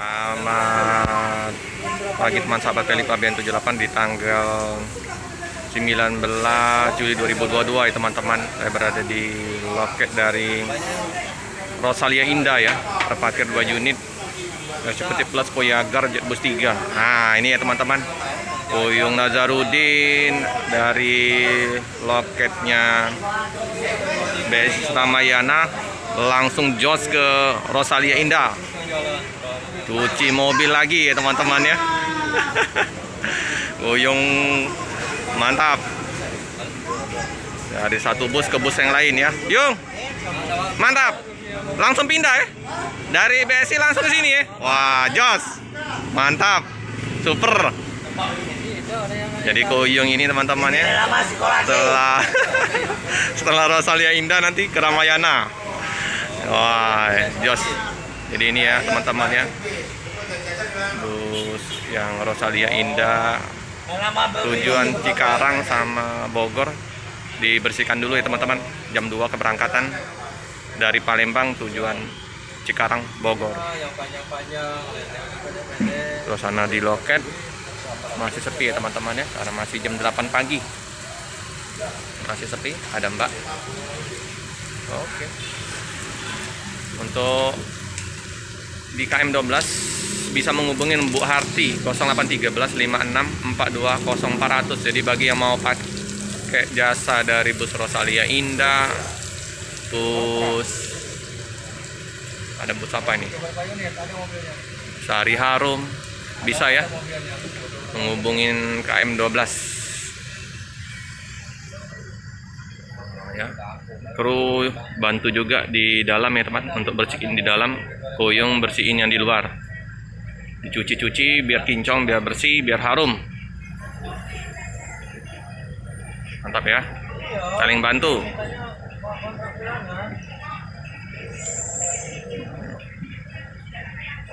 Selamat pagi teman sahabat Pelik Pabean 78 di tanggal 19 Juli 2022 ya teman-teman. Saya berada di loket dari Rosalia Indah ya, terparkir 2 unit Executive Plus Voyager Jetbus 3. Nah ini ya teman-teman, Kuyung Nazarudin dari loketnya BSI Ramayana langsung jos ke Rosalia Indah, cuci mobil lagi ya teman-teman ya. Kuyung mantap, dari satu bus ke bus yang lain ya. Yung mantap, langsung pindah ya, dari BSI langsung ke sini ya. Wah jos, mantap, super. Jadi Kuyung ini teman-teman ya, setelah Rosalia Indah nanti ke Ramayana. Wah jos. Jadi ini ya teman-teman ya, bus yang Rosalia Indah tujuan Cikarang sama Bogor dibersihkan dulu ya teman-teman. Jam 2 keberangkatan dari Palembang tujuan Cikarang Bogor. Terus sana di loket masih sepi ya teman-teman ya, karena masih jam 8 pagi. Masih sepi, ada Mbak. Oke. Untuk di KM12 bisa menghubungi Bu Harti 0813 56 42 0400. Jadi bagi yang mau pakai jasa dari bus Rosalia Indah, bus ada bus apa ini? Sari Harum, bisa ya menghubungin KM12 ya. Kru bantu juga di dalam ya teman, untuk bersihin di dalam, Kuyung bersihin yang di luar, dicuci-cuci biar kinclong, biar bersih, biar harum. Mantap ya, saling bantu.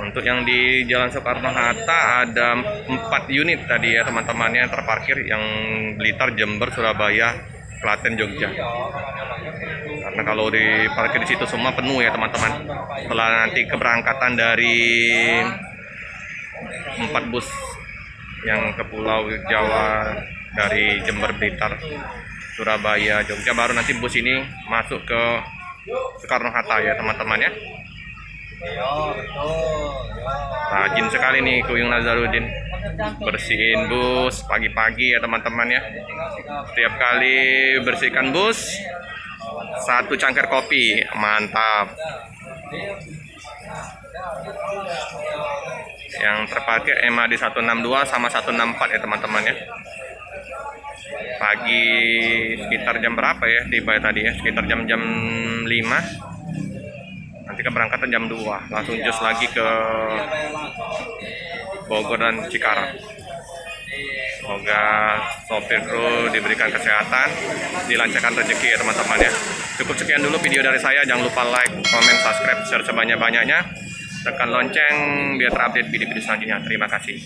Untuk yang di Jalan Soekarno-Hatta ada 4 unit tadi ya teman-teman yang terparkir, yang Blitar, Jember, Surabaya, Klaten, Jogja. Karena kalau diparkir di situ semua penuh ya teman-teman. Setelah nanti keberangkatan dari 4 bus yang ke Pulau Jawa dari Jember, Blitar, Surabaya, Jogja, baru nanti bus ini masuk ke Soekarno-Hatta ya teman-teman ya. Rajin sekali nih Kuyung Nazarudin bersihin bus pagi-pagi ya teman-teman ya. Setiap kali bersihkan bus 1 cangkir kopi, mantap. Yang terparkir MAD 162 sama 164 ya teman-teman ya. Pagi sekitar jam berapa ya tiba tadi ya, sekitar jam-jam 5. Nanti keberangkatan jam 2, langsung jos lagi ke Bogor dan Cikarang. Semoga sopir kru diberikan kesehatan, dilancarkan rezeki ya teman-teman ya. Cukup sekian dulu video dari saya. Jangan lupa like, komen, subscribe, share sebanyak-banyaknya. Tekan lonceng biar terupdate video-video selanjutnya. Terima kasih.